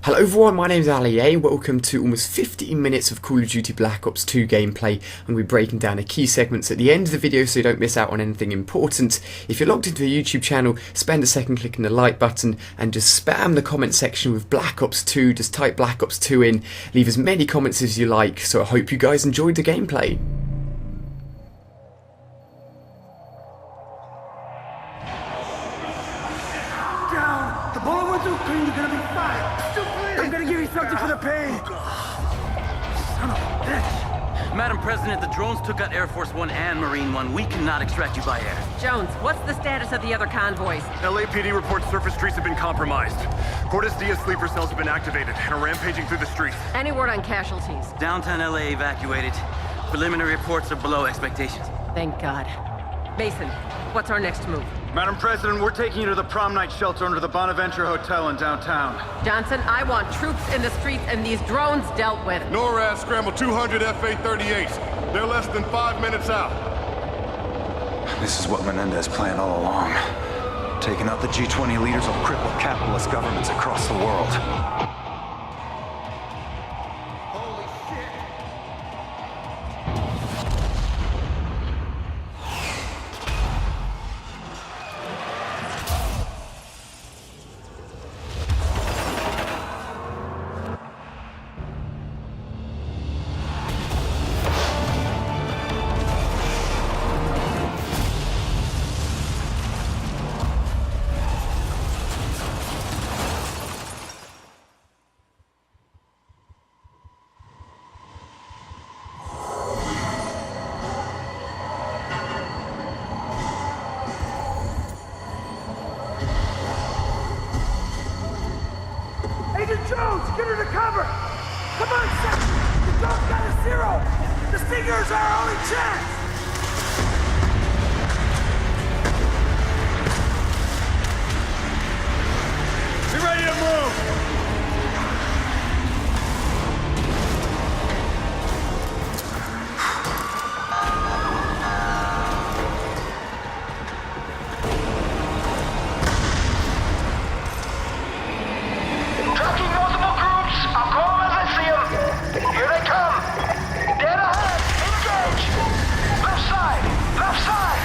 Hello everyone, my name is Ali A. Welcome to almost 15 minutes of Call of Duty Black Ops 2 gameplay. I'm going to be breaking down the key segments at the end of the video so you don't miss out on anything important. If you're logged into the YouTube channel, spend a second clicking the like button and just spam the comment section with Black Ops 2. Just type Black Ops 2 in, leave as many comments as you like, so I hope you guys enjoyed the gameplay. Down! The bullet went through clean, you're gonna be fine! I'm gonna give you something for the pain! Son of a bitch! Madam President, the drones took out Air Force One and Marine One. We cannot extract you by air. Jones, what's the status of the other convoys? LAPD reports surface streets have been compromised. Cortes Diaz sleeper cells have been activated and are rampaging through the streets. Any word on casualties? Downtown LA evacuated. Preliminary reports are below expectations. Thank God. Mason, what's our next move? Madam President, we're taking you to the prom night shelter under the Bonaventure Hotel in downtown. Johnson, I want troops in the streets and these drones dealt with. NORAD scrambled 200 F-A-38s. They're less than 5 minutes out. This is what Menendez planned all along. Taking out the G20 leaders will cripple capitalist governments across the world. Agent Jones, get her to cover! Come on, Section! The drone's got a zero! The Stinger's our only chance! Be ready to move! Tracking multiple groups. I'll call them as I see them. Here they come. Dead ahead. Engage. Left side. Left side.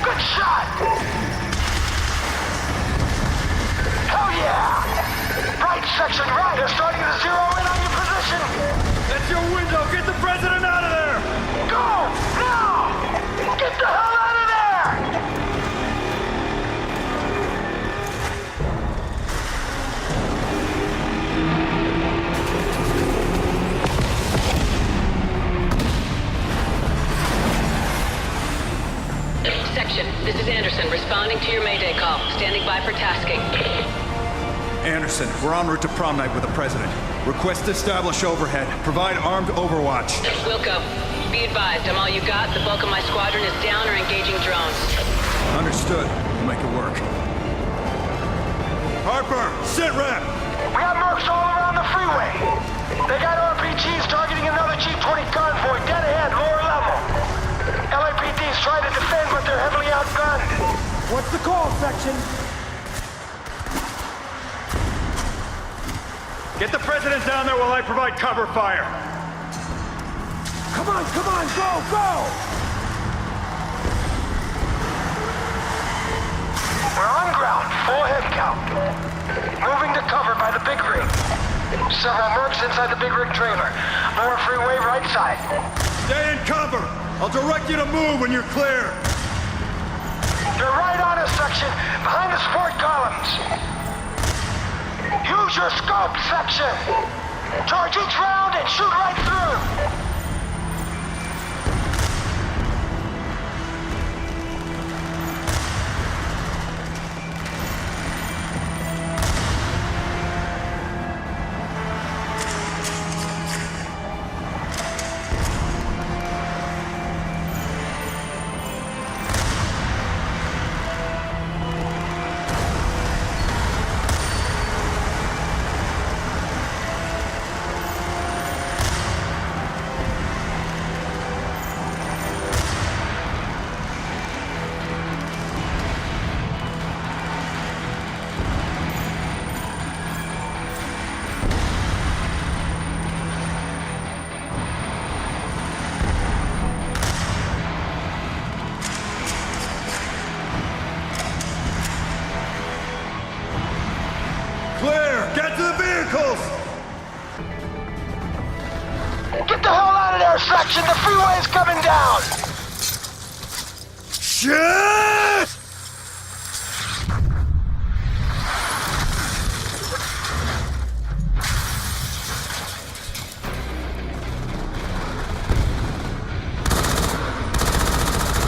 Good shot. Hell yeah. Right section, right. They're starting to zero in on your position. That's your window! Get the President out of there! Go! Now! Get the hell out of there! Section, this is Anderson, responding to your Mayday call. Standing by for tasking. Anderson, we're en route to prom night with the president. Request to establish overhead. Provide armed overwatch. Wilco, be advised, I'm all you got. The bulk of my squadron is down or engaging drones. Understood. We'll make it work. Harper, sit rep! We have mercs all around the freeway. They got RPGs targeting another G20 convoy dead ahead, lower level. LAPD's trying to defend, but they're heavily outgunned. What's the call, Section? Get the president down there while I provide cover fire. Come on, go, go! We're on ground, full head count. Moving to cover by the big rig. Several mercs inside the big rig trailer. Lower freeway right side. Stay in cover! I'll direct you to move when you're clear. You're right on us, Section, behind the support columns. Use your scope, Section. Charge each round and shoot right through. Section, the freeway's coming down! Shit!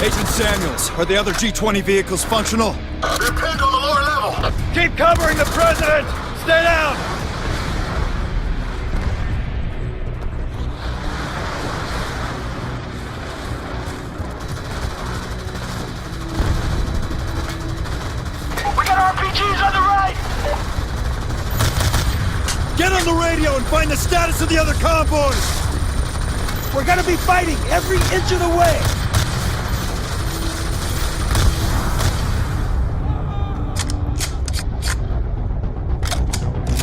Agent Samuels, are the other G-20 vehicles functional? They're pinned on the lower level. Keep covering the president! Stay down! We got RPGs on the right! Get on the radio and find the status of the other convoys! We're gonna be fighting every inch of the way!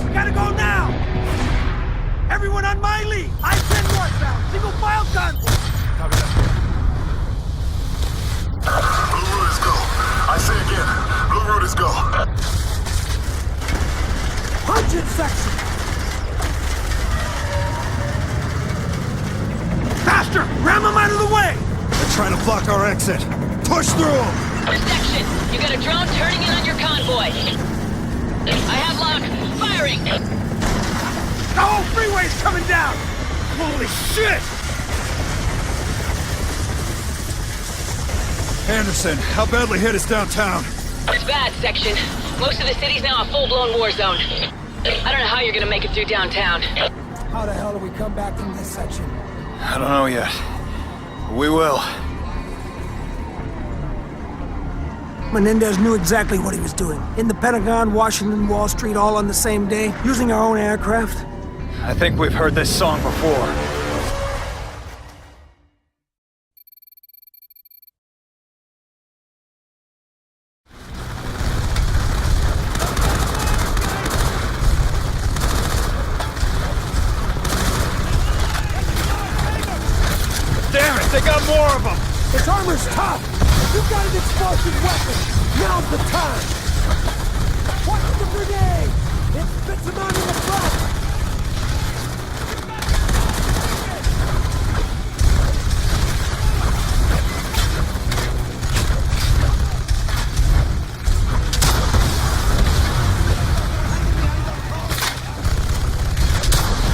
We gotta go now! Everyone on my lead! I-10 northbound, single file convoy! Blue route is go. I say again, blue route is go. Punch it, section! Faster! Ram them out of the way! They're trying to block our exit. Push through them! Section, you got a drone turning in on your convoy. I have lock. Firing! The whole freeway's coming down! Holy shit! Anderson, how badly hit is downtown? It's bad, Section. Most of the city's now a full-blown war zone. I don't know how you're gonna make it through downtown. How the hell do we come back from this section? I don't know yet. We will. Menendez knew exactly what he was doing. In the Pentagon, Washington, Wall Street, all on the same day, using our own aircraft. I think we've heard this song before. Damn it, they got more of them! Its armor's tough! You've got an explosive weapon! Now's the time! Watch the grenade! It spits them out in the front!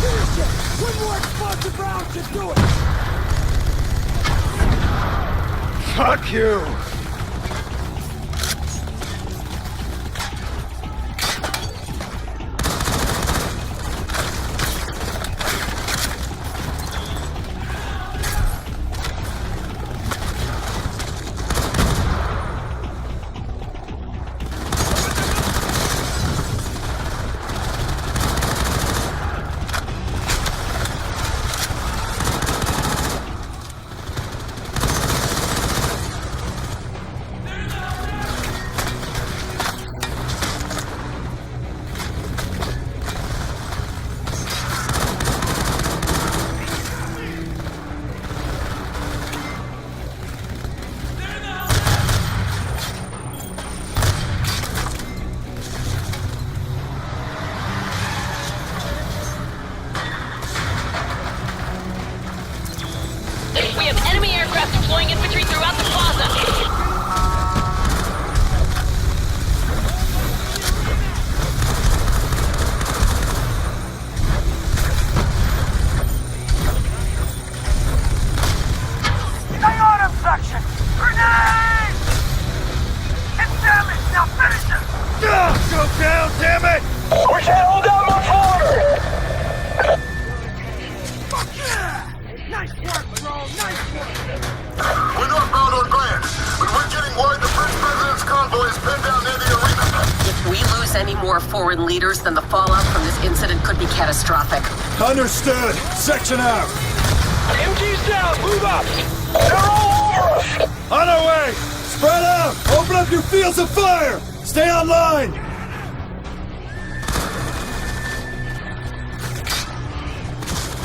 Finish it! One more explosive round should do it! Fuck you! We have enemy aircraft deploying infantry throughout the plaza. Stay on him, section! Grenade! It's damaged, now finish him! Go down, damn it! We can't hold out much longer! Fuck yeah! Nice work, bro! Nice work! We're northbound on Grand, but we're getting word the French president's convoy is pinned down near the arena. If we lose any more foreign leaders, then the fallout from this incident could be catastrophic. Understood. Section out. MG's down! Move up! They're all over us! On our way. Spread out. Open up your fields of fire. Stay online.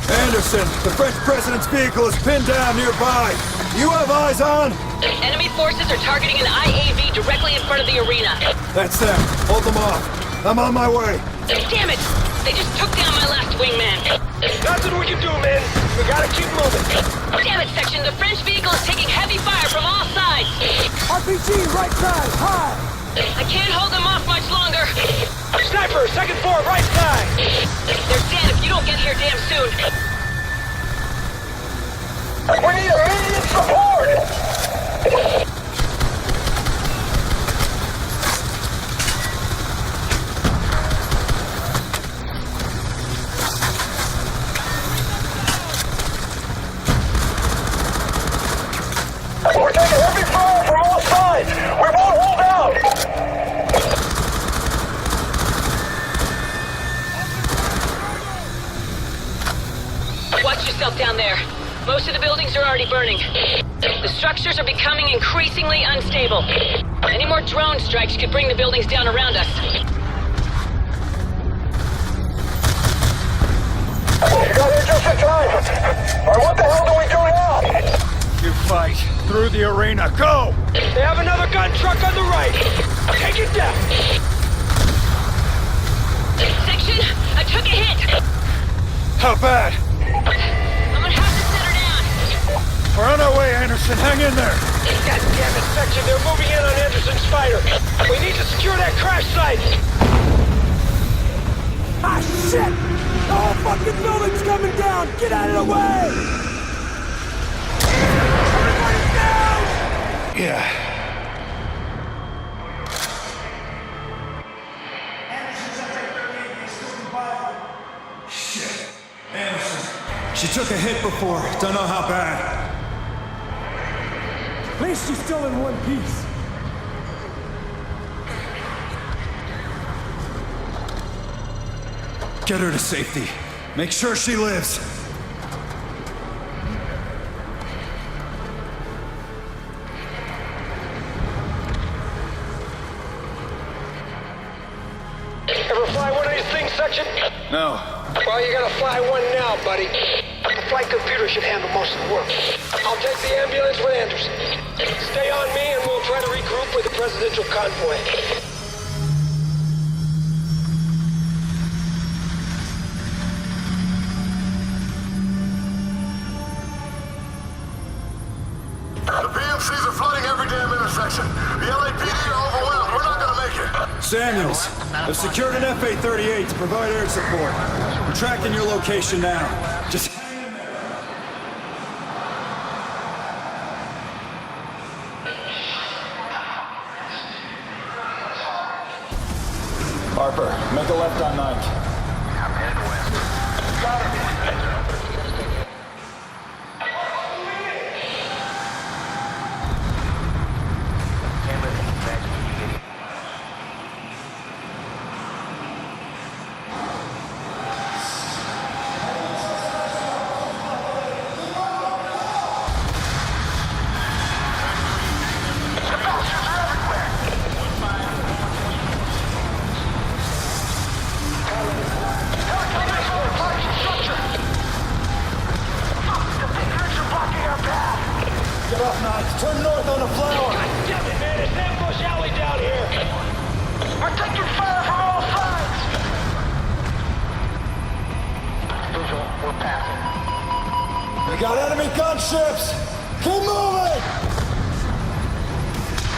Anderson, the French president's vehicle is pinned down nearby. You have eyes on? Enemy forces are targeting an IAV directly in front of the arena. That's them. Hold them off. I'm on my way. Damn it! They just took down my last wingman. Nothing we can do, man. We gotta keep moving. Damn it, Section. The French vehicle is taking heavy fire from all sides. RPG, right side, high! I can't hold them off much longer. Sniper, second floor, right side. They're dead if you don't get here damn soon. We need immediate support. We're taking heavy fire from all sides. We won't hold out. Watch yourself down there. Most of the buildings are already burning. The structures are becoming increasingly unstable. Any more drone strikes could bring the buildings down around us. You got here just in time. Alright, what the hell do we do now? You fight through the arena. Go! They have another gun truck on the right. Take it down. Section, I took a hit. How bad? I'm gonna have to set her down. We're on our way, Anderson. Hang in there. God damn it, Section. They're moving in on Anderson's fighter. We need to secure that crash site. Ah, shit! The whole fucking building's coming down! Get out of the way! Everybody down! Yeah. Shit. Anderson. She took a hit before. Don't know how bad. At least she's still in one piece. Get her to safety. Make sure she lives. Ever fly one of these things, Section? No. Well, you gotta fly one now, buddy. The flight computer should handle most of the work. I'll take the ambulance with Anderson. Stay on me and we'll try to regroup with the presidential convoy. The PMCs are flooding every damn intersection. The LAPD are overwhelmed. We're not gonna make it. Samuels, I've secured an F-838 to provide air support. We're tracking your location now. Just Harper, make a left on 9th. I'm headed west. Got it. Get off 9th. Turn north on the flower. Damn it, man. It's ambush alley down here. We're taking fire from all sides. Visual, we're passing. We got enemy gunships. Keep moving.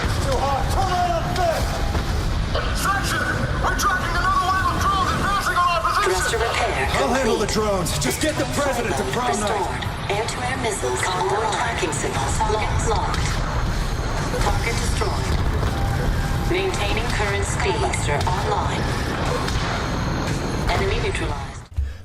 It's too hot. Turn right on 5th. Section! We're tracking another wave of drones advancing on our position! Thruster repair I'll handle the complete. drones. Just get the president to prom night. Restored. Air-to-air missiles on board tracking signals locked. Target destroyed. Maintaining current speeds are online. Enemy neutralized.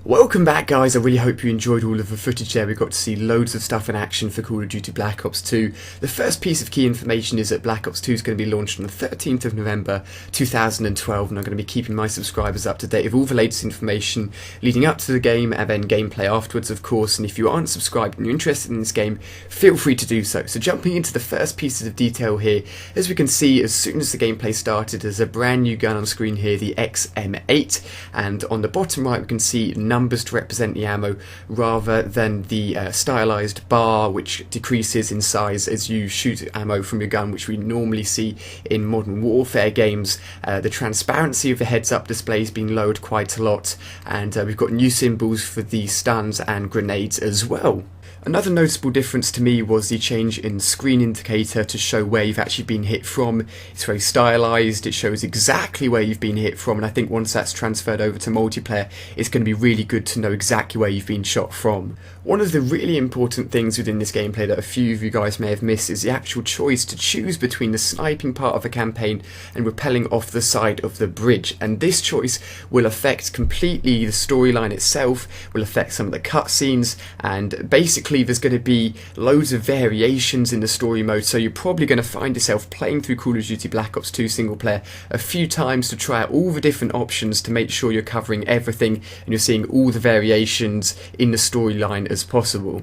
Welcome back, guys. I really hope you enjoyed all of the footage there. We got to see loads of stuff in action for Call of Duty Black Ops 2. The first piece of key information is that Black Ops 2 is going to be launched on the 13th of November 2012, and I'm going to be keeping my subscribers up to date with all the latest information leading up to the game and then gameplay afterwards, of course. And if you aren't subscribed and you're interested in this game, feel free to do so. So jumping into the first pieces of detail here, as we can see, as soon as the gameplay started, there's a brand new gun on screen here, the XM8, and on the bottom right we can see numbers to represent the ammo rather than the stylized bar which decreases in size as you shoot ammo from your gun, which we normally see in Modern Warfare games. The transparency of the heads-up display has been lowered quite a lot, and we've got new symbols for the stuns and grenades as well. Another noticeable difference to me was the change in screen indicator to show where you've actually been hit from. It's very stylized, it shows exactly where you've been hit from, and I think once that's transferred over to multiplayer, it's going to be really good to know exactly where you've been shot from. One of the really important things within this gameplay that a few of you guys may have missed is the actual choice to choose between the sniping part of a campaign and rappelling off the side of the bridge, and this choice will affect completely the storyline itself, will affect some of the cutscenes, and basically there's going to be loads of variations in the story mode, so you're probably going to find yourself playing through Call of Duty Black Ops 2 single player a few times to try out all the different options to make sure you're covering everything and you're seeing all the variations in the storyline as possible.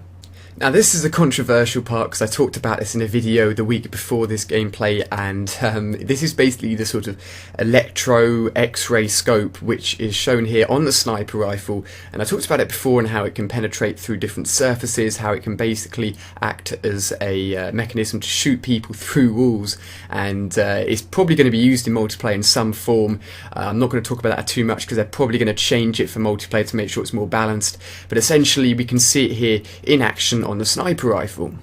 Now this is a controversial part because I talked about this in a video the week before this gameplay, and this is basically the sort of electro X-ray scope which is shown here on the sniper rifle, and I talked about it before and how it can penetrate through different surfaces, how it can basically act as a mechanism to shoot people through walls, and it's probably going to be used in multiplayer in some form. I'm not going to talk about that too much because they're probably going to change it for multiplayer to make sure it's more balanced, but essentially we can see it here in action on the sniper rifle.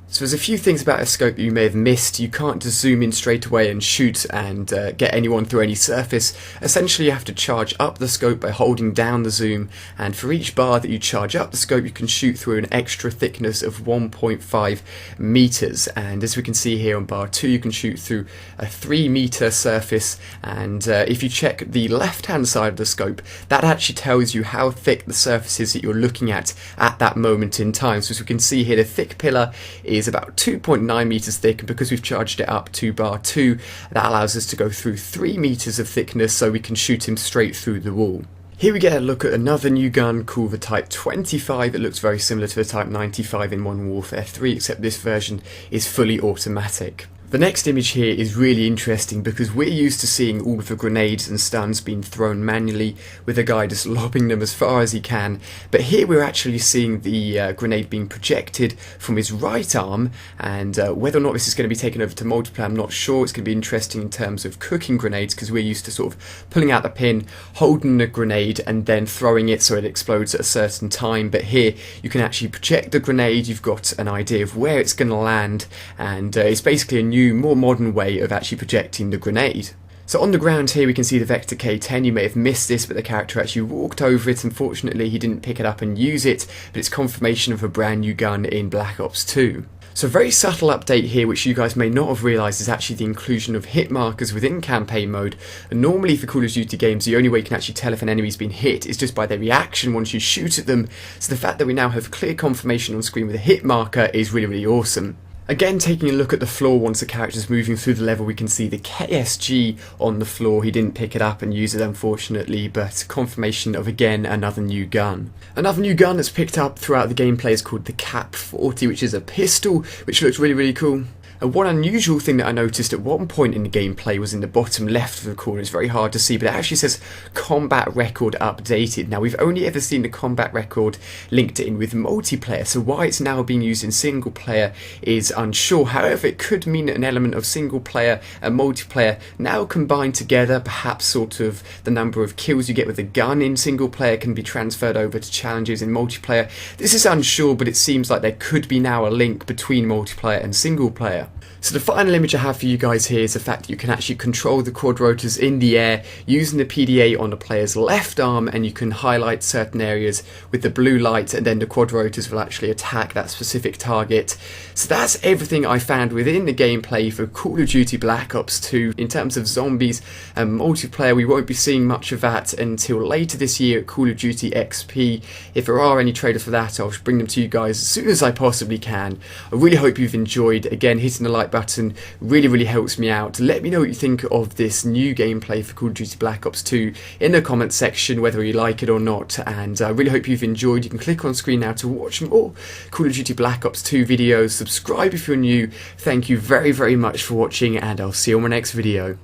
So there's a few things about a scope that you may have missed. You can't just zoom in straight away and shoot and get anyone through any surface. Essentially you have to charge up the scope by holding down the zoom, and for each bar that you charge up the scope you can shoot through an extra thickness of 1.5 meters, and as we can see here on bar 2 you can shoot through a 3 meter surface, and if you check the left hand side of the scope that actually tells you how thick the surface is that you're looking at that moment in time. So as we can see here, the thick pillar is about 2.9 meters thick, and because we've charged it up to bar 2 that allows us to go through 3 meters of thickness, so we can shoot him straight through the wall. Here we get a look at another new gun called the Type 25. It looks very similar to the Type 95 in Modern Warfare 3, except this version is fully automatic. The next image here is really interesting because we're used to seeing all of the grenades and stuns being thrown manually with a guy just lobbing them as far as he can, but here we're actually seeing the grenade being projected from his right arm, and whether or not this is going to be taken over to multiplayer I'm not sure. It's going to be interesting in terms of cooking grenades because we're used to sort of pulling out the pin, holding the grenade and then throwing it so it explodes at a certain time, but here you can actually project the grenade, you've got an idea of where it's going to land, and it's basically a new, more modern way of actually projecting the grenade. So on the ground here we can see the Vector K10. You may have missed this, but the character actually walked over it. Unfortunately he didn't pick it up and use it, but it's confirmation of a brand new gun in Black Ops 2. So a very subtle update here which you guys may not have realised is actually the inclusion of hit markers within campaign mode. And normally for Call of Duty games the only way you can actually tell if an enemy's been hit is just by their reaction once you shoot at them, so the fact that we now have clear confirmation on screen with a hit marker is really, really awesome. Again, taking a look at the floor, once the character's moving through the level we can see the KSG on the floor. He didn't pick it up and use it unfortunately, but confirmation of again another new gun. Another new gun that's picked up throughout the gameplay is called the Cap 40, which is a pistol which looks really, really cool. And one unusual thing that I noticed at one point in the gameplay was in the bottom left of the corner. It's very hard to see, but it actually says combat record updated. Now we've only ever seen the combat record linked in with multiplayer, so why it's now being used in single player is unsure. However, it could mean that an element of single player and multiplayer now combined together, perhaps sort of the number of kills you get with a gun in single player can be transferred over to challenges in multiplayer. This is unsure, but it seems like there could be now a link between multiplayer and single player. So the final image I have for you guys here is the fact that you can actually control the quad rotors in the air using the PDA on the player's left arm, and you can highlight certain areas with the blue light and then the quad rotors will actually attack that specific target. So that's everything I found within the gameplay for Call of Duty Black Ops 2. In terms of zombies and multiplayer, we won't be seeing much of that until later this year at Call of Duty XP. If there are any trailers for that, I'll bring them to you guys as soon as I possibly can. I really hope you've enjoyed. Again, hitting the like button really helps me out. Let me know what you think of this new gameplay for Call of Duty Black Ops 2 in the comments section, whether you like it or not, and I really hope you've enjoyed. You can click on screen now to watch more Call of Duty Black Ops 2 videos. Subscribe if you're new. Thank you very much for watching, and I'll see you on my next video.